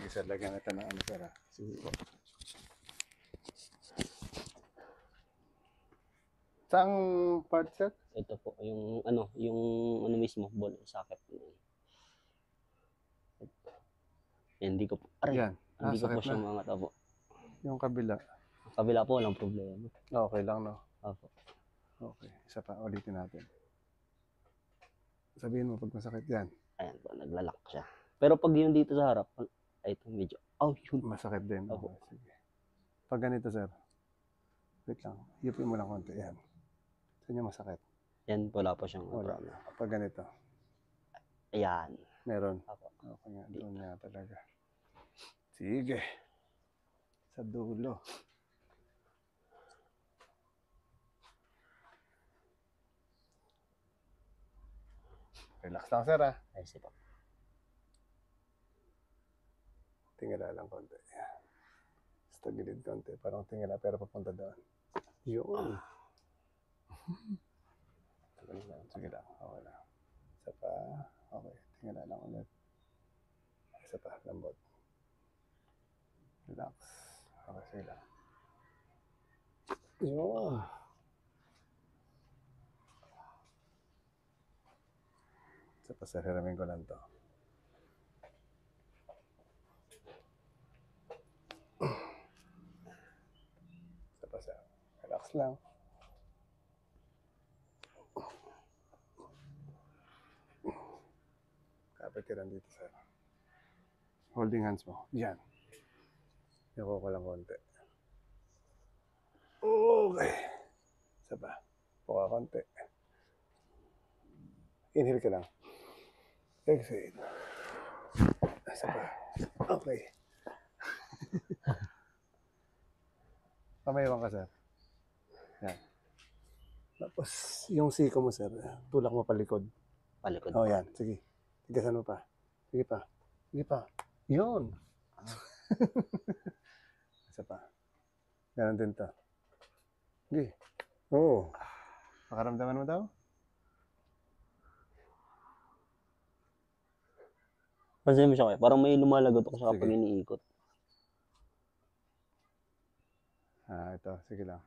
Sige sir, lagyan natin ng ano sir ha. Sige po. Saan part sir? Ito po, yung ano mismo, ball socket. Hindi ko po, Yan. hindi ko po Sakit siya na. mga tabo. Yung kabila. Ang kabila po, walang problema. Okay lang no? Opo. Okay. Isa pa, ulitin natin. Sabihin mo pag masakit yan. Ayan po, naglalak siya. Pero pag yung dito sa harap, ay ito medyo, yun. Masakit din. Opo. Okay, sige. Pag ganito sir. Wait lang. Yupin mo lang konti. Yan. Saan niya masakit? Yan, wala po siyang Wala. problema. Pag ganito. Ayan. Meron. Opo. Okay nga. Doon nga talaga. Sige. Sa dulo. Relax lang sir ha. Ay, sipa. Tingala lang konti. Yan. Basta gilid konti. Parang tingala pero papunta doon. Yun. Sige lang. Okay lang. Isa pa. Okay. Tingala lang ulit. Isa pa. Lambot. Relax. Okay. Sige lang. Yun. Isa pa sir. Hiramin ko lang to. Isa pa sir. Relax lang. Kapit ka lang dito sir. Holding hands mo. Yan. Yoko ko lang konti. Okay. Isa pa. Puka konti. Inhale ka lang. Exhale. Isa pa. Okay. Pamayawan ka sir. Yan. Tapos yung siko mo sir, tulak mo palikod. Palikod. Oh yan. Sige. Tigasan mo pa. Sige pa. Sige pa. Yun. Isa pa. Ganon din to. Sige. Oo. Makaramdaman mo daw? Pansin mo siya kayo, parang may lumalagot ako sa Sige. kapag iniikot. Ito. Sige lang.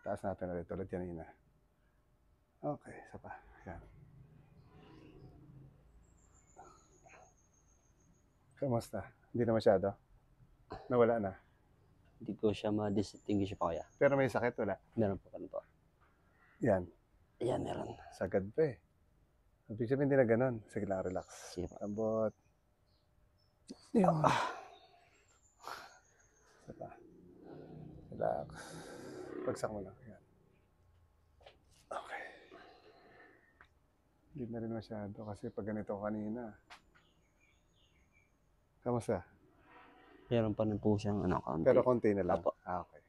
Taas natin ulit. Ulit kanina. Okay. Isa pa. Yan. Kamusta? Hindi na masyado? Nawala na? Hindi ko siya ma-distinguish pa kaya. Pero may sakit, wala? Meron po ganito. Yan. Ayan, meron. Sagad pa eh. Ibig sabihin hindi na ganun. Sige lang, relax. Sige po. Lambot. Yun. Isa pa. Relax. Pagsak mo lang. Yan. Okay. Hindi na rin masyado kasi pag ganito kanina. Kamusta? Meron pa rin po siyang konti. Pero konti na lang. Apo. Okay.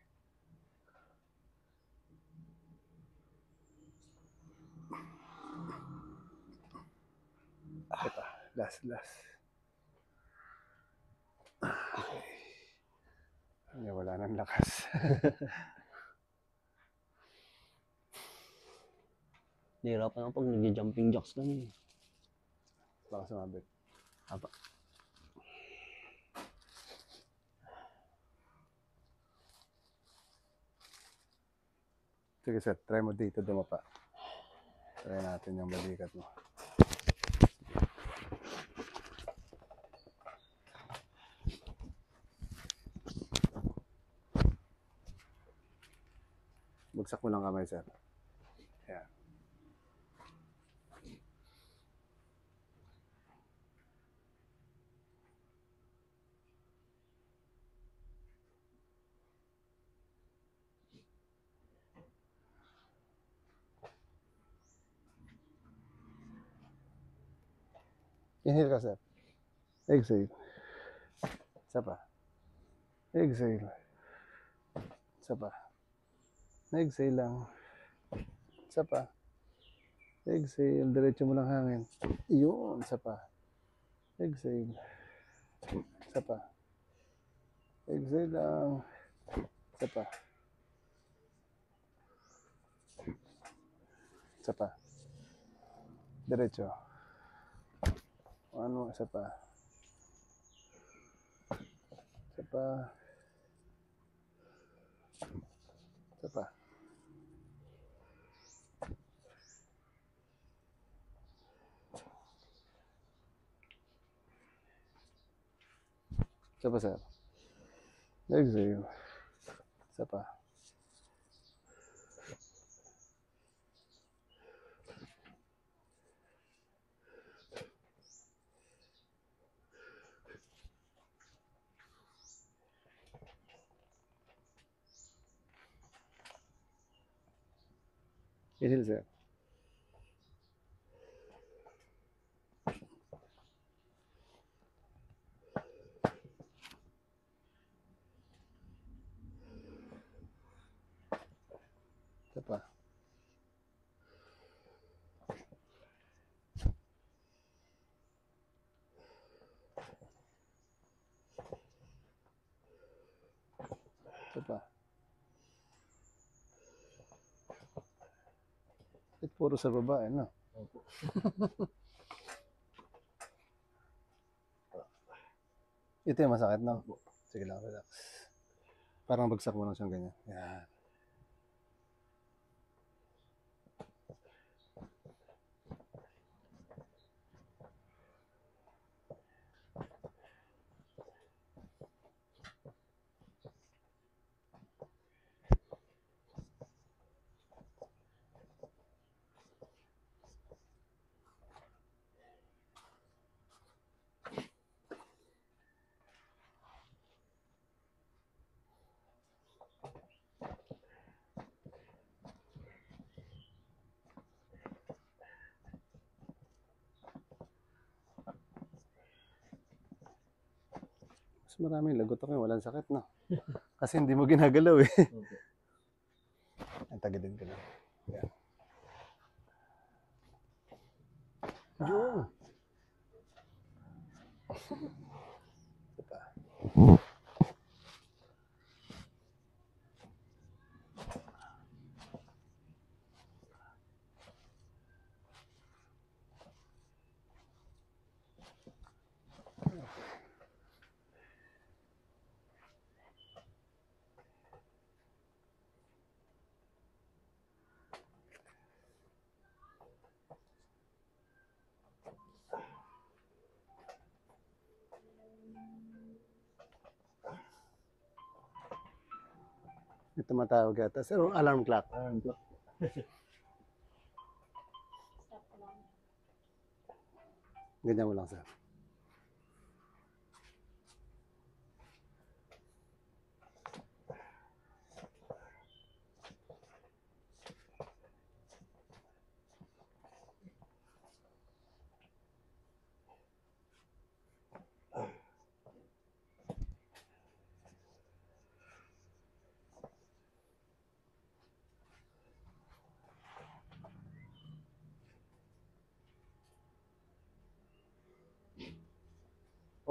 Ito. Last. Okay. Wala nang lakas. Nahirapan ako pag nag-jumping jacks lang. Baka sumabit. Apa. Sige sir, try mo dito dumapa. Try natin yung balikat mo. Bugsak mo lang kamay sir. Yan. Inhale ka sir. Exhale. Isa pa. Exhale. Isa pa. Exhale lang. Isa pa. Exhale. Diretso mo lang hangin. Yun. Isa pa. Exhale. Isa pa. Exhale lang. Isa pa. Isa pa. Diretso. Ano, isa pa. pa. Isa pa. Isa pa, sir. Exhale. Isa pa. Inhale, sir. Isa pa. Isa pa. Puro sa babae, no? Ito yung masakit, no? Sige lang, relax. Parang bagsak mo lang siyang ganyan. Yan. Mas maraming lagot ako, walang sakit, no? Kasi hindi mo ginagalaw, eh. Ang tagilid ko lang. Yan. Yun. Ito pa. Ito matawag yata. Sir, alarm clock. Alarm clock. Ganyan mo lang, sir.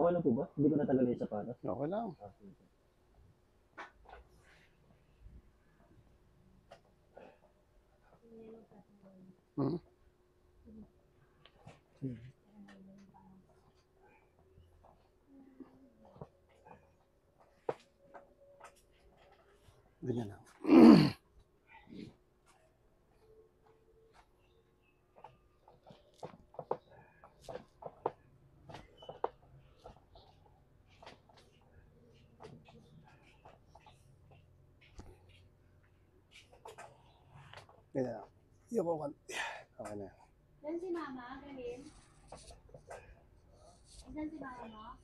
Okay lang po ba? Hindi ko natagal yung sapatos. Okay lang. Hmm? Ganyan lang. Ganyan lang. Yoko kan. Okay na. Dan si Mama, galing. Dan si Mama mo?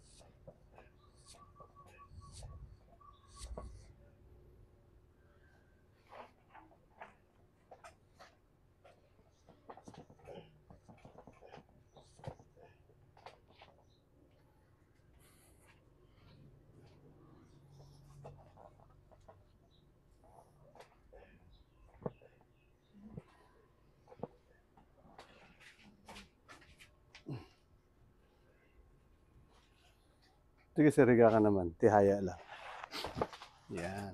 Sige, sir, higa ka naman. Tihaya lang. Yan.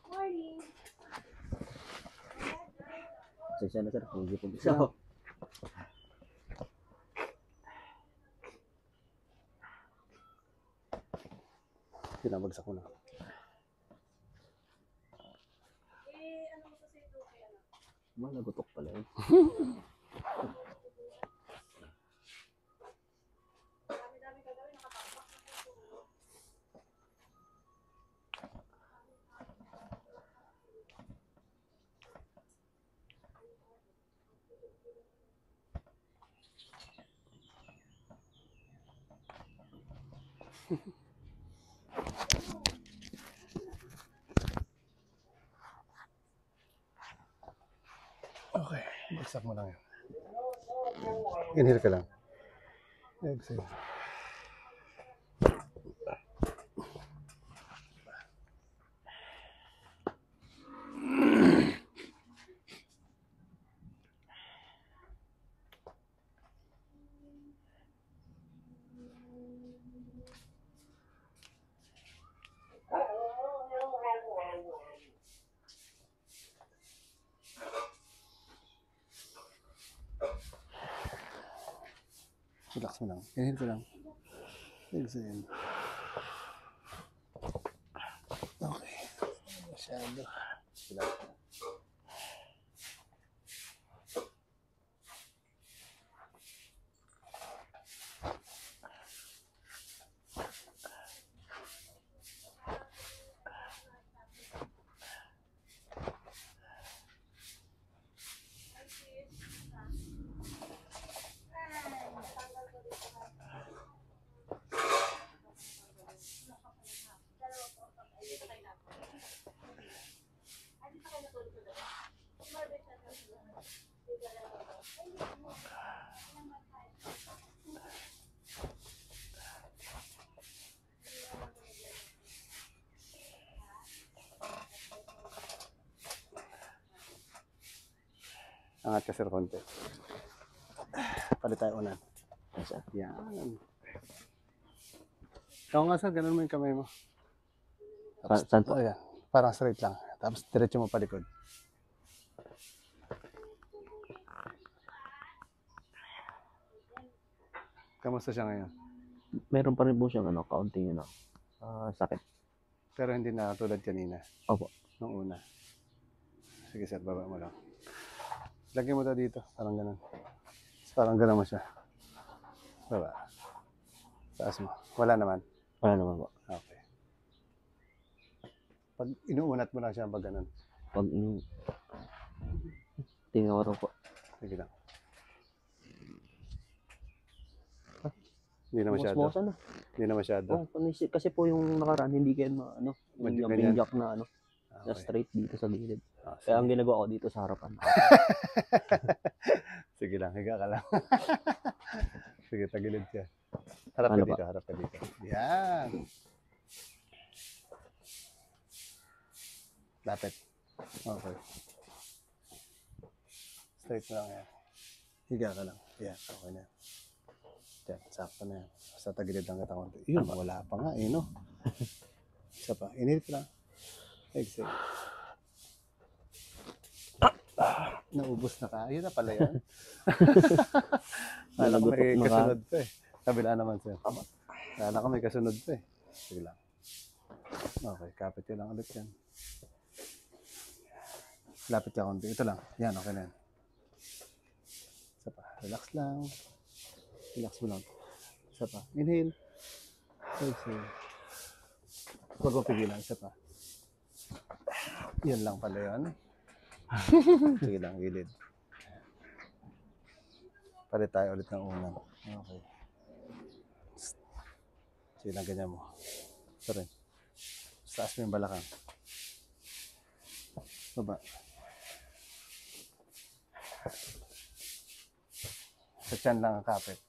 Morning. Sensya na sir, hindi po No. gusto. Pinabagsak mo na. Malagotok pala yun. Okay, bagsak mo lang yan. Inhale ka lang. Exhale. Relax mo lang. Inhale ka lang. Exhale. Okay. Masyado. Relax. Angat ka sir konti. Palit tayo unan. Yan. Ikaw nga sir, ganun mo yung kamay mo. Saan po? Oh, yan. Parang straight lang. Tapos diretso mo palikod. Kamusta siya ngayon? Meron pa rin po siyang kaunting sakit. Pero hindi na tulad kanina. Opo. Nung una. Sige sir, baba mo lang. Lagyan mo daw dito. Parang ganun. Parang ganun mo siya. Baba. Taas mo. Wala naman. Wala naman po. Okay. Pag inuunat mo lang siya pag ganun. Pag tingnan ko rin po. Sige lang. Hindi na masyado. Musmosa na. Hindi na masyado. Oh, kasi po yung nakaraan, hindi kayo hindi yung Ganyan. pinjak na na Okay. straight dito sa gilid. Ah, Kaya ang sige. ginagawa ko dito sa harapan. Sige lang, higa ka lang. Sige, tagilid ka. Harap Ano ka dito, harap ka dito. Yan. Lapit. Okay. Straight mo lang yan. Higa ka lang. Yan, okay na. Yan, sakto na yan. Basta tagilid lang kita konti. Yun, wala pa nga eh, no? Isa pa. Inhale ka lang. Exhale. Naubos na ka. Ayun na pala yan. Kala ko may kasunod pa eh. Kabila naman sir. Kala ko may kasunod pa eh. Sige lang. Okay, kapit yun lang ulit yan. Lapit ka konti. Ito lang. Yan, okay na yan. Isa pa. Relax lang. Relax mo lang. Isa pa. Inhale. Exhale. Huwag mo pigilan. Isa pa. Yan lang pala yun. Sige lang, gilid. Palit tayo ulit ng unang. Okay. Sige lang, ganyan mo. Ito rin. Taas mo yung balakang. Baba. Sa tiyan lang ang kapit.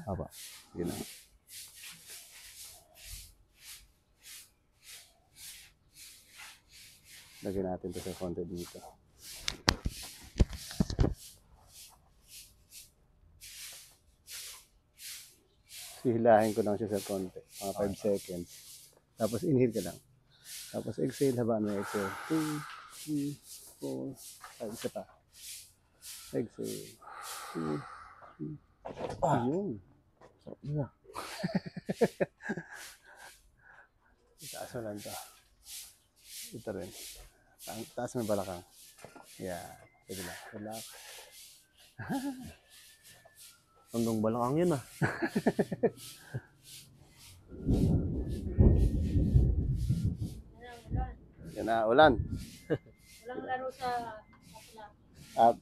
Aba. Sige lang. Lagyan natin ito sa konti dito. Hihilahin ko lang siya sa konti. Mga 5 seconds. Tapos inhale ka lang. Tapos exhale, habaan mo yung exhale. 2, 3, 4, 5. Isa pa. Exhale. 2, 3. Ayun. Sarap na. mo lang to. Ito rin. Taas mo yung balakang. Yan. Pwede lang. Relax. Tandong balakang yun ah. Yan na, ulan. Walang laro sa kapla. Up.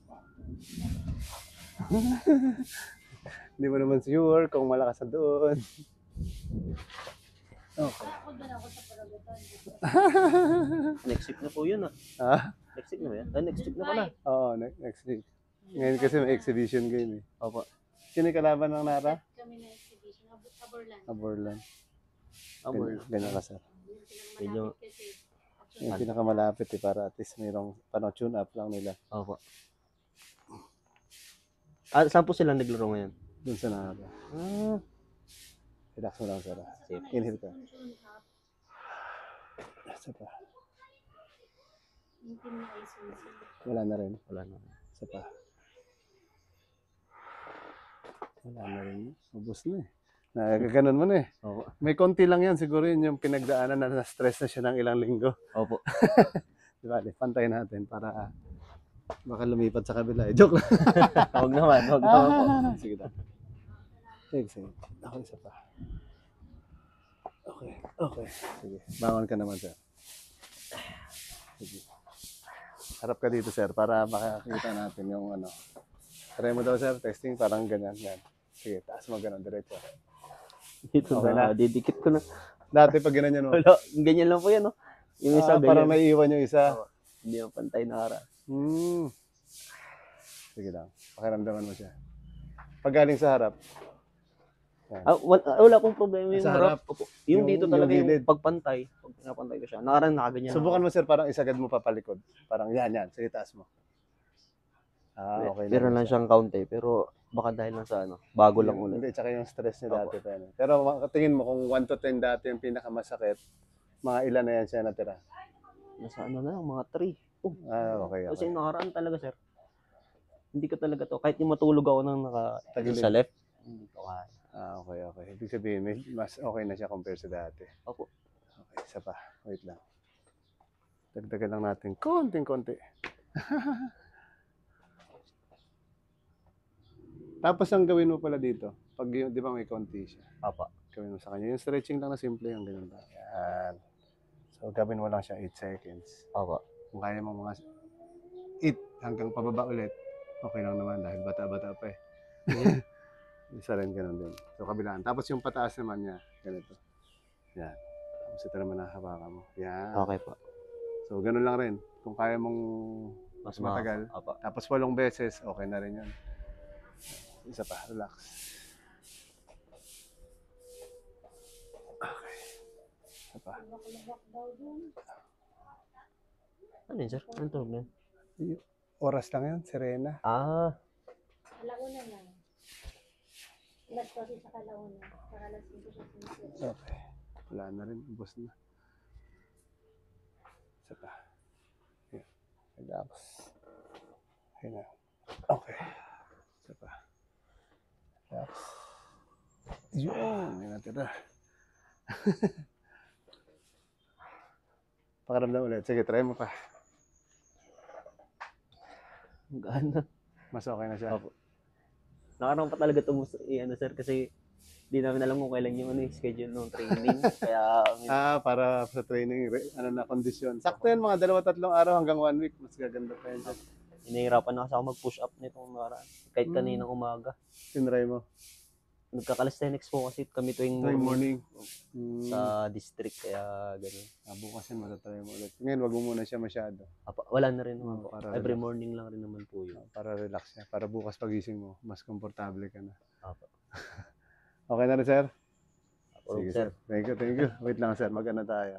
Hindi mo naman sure kung malakas na doon. Okay. Ako doon ako sa Paragutan. Next week na po yun ah. Ha? Next week na ba yan? Next week na pala. Oo, next week. Ngayon kasi may exhibition game eh. Opo. Sino yung kalaban ng Nara? Kami na exhibition. Aborlan. Aborlan. Amor. Ganyan ka, sir. Medyo- Kasi Yung pinakamalapit eh, para at least mayroong tune up lang nila. Opo. Ah, saan po sila naglaro ngayon? Doon sa Nara. Ah, Relax mo lang, sir. safe. Inhale ka. Isa pa. yung team na ISOC. Wala na rin. Wala na. Isa pa. Wala na rin. Ubus na eh. Nagaganon mo na eh. Opo. May konti lang yan. Siguro yun yung pinagdaanan na na-stress na siya ng ilang linggo. Opo. Diba? Pantay natin para baka lumipat sa kabila. Eh, joke lang. Huwag naman. Huwag naman po. Sige na. Sige. Ako isa pa. Okay. Okay. Sige. Bangon ka naman, sir. Sige. Harap ka dito, sir, para makakita natin yung ano. Try mo daw, sir. Testing, parang ganyan. Yan. Sige, taas mo ganun. Diretso. Dito Okay na. na. Didikit ko na. Dati pag ganyan mo. Wala. Ganyan lang po yan, no? Yung isa, Parang ganyan. may iwan yung isa. Hindi yung pantay na ara. Sige lang. Pakiramdaman mo siya. Pag galing sa harap. Yan. Ah, wala pong problema yung Sa harap. harap. Opo. Yung dito talaga yung yung gilid. pagpantay. Pag pinapantay ko siya. Nakaganyan. Subukan mo, sir, parang isagad mo papalikod. Parang yan. Sige, taas mo. Okay. Pero na lang siyang kaunti. Pero baka dahil lang sa ano. Bago lang ulit. Hindi, tsaka yung stress niya Opo. dati pa yan. Pero tingin mo, kung 1 to 10 dati yung pinakamasakit, mga ilan na yan siya natira? Nasa ano na, mga 3. Oh, Okay. kasi nakaraan talaga, sir. Hindi ko talaga to. Kahit yung matulog ako nang Tagilid. sa left. Hindi ko kaya. Okay. Ibig sabihin, mas okay na siya compare sa dati. Opo. Okay, isa pa. Wait lang. Dagdagan lang natin. Konting-konti. Tapos ang gawin mo pala dito, pag di ba may konti siya, Papa. gawin mo sa kanya. Yung stretching lang na simple, yung ganun lang. Yan. So, gawin mo lang siya 8 seconds. Papa. Kung kaya mo mga 8 hanggang pababa ulit, okay lang naman dahil bata-bata pa eh. Isa rin ganun din. So, kabilaan. Tapos yung pataas naman niya, ganito. Yan. Tapos ito naman hawakan mo. Yan. Okay po. So, ganun lang rin. Kung kaya mong Mas matagal. Papa. Tapos 8 beses, okay na rin yun. Isa pa, relax. Okay. Isa pa. Lubak-lubak daw doon. Ano yun, sir? Anong problem? Oras lang yun, Serena. Ah. Alauna na. Alas 12 sa Kalauna. Saka alas 5 sa Sinisira. Okay. Wala na rin, ubos na. Isa pa. Yan. Relax. Okay na. Okay. Isa pa. Relax. Yun, may natira. Pakiramdam ulit. Sige, try mo pa. Gaan na. Mas okay na siya. Opo. Nakarang pa talaga ito, ano, sir, kasi di namin alam kung kailan yung schedule ng training. Kaya, Para sa training, na kondisyon. Sakto yan, mga 2-3 araw hanggang 1 week. Mas gaganda pa yan. inahirapan na kasi ako mag-push up nitong nakaraan. Kahit kaninang umaga. Tinry mo. Nagka-calisthenics po kasi kami tuwing Tuwing morning morning. sa district, kaya ganun. Bukas yan, matatry mo ulit. Ngayon, wag mo muna siya masyado. Wala na rin naman po. Para Every relax. morning lang rin naman po yun. Para relax siya. Para bukas pagising mo, mas komportable ka na. Apo. Okay na rin, sir? Sige, Sige, sir. Thank you. Wait lang, sir. Mag-ano tayo.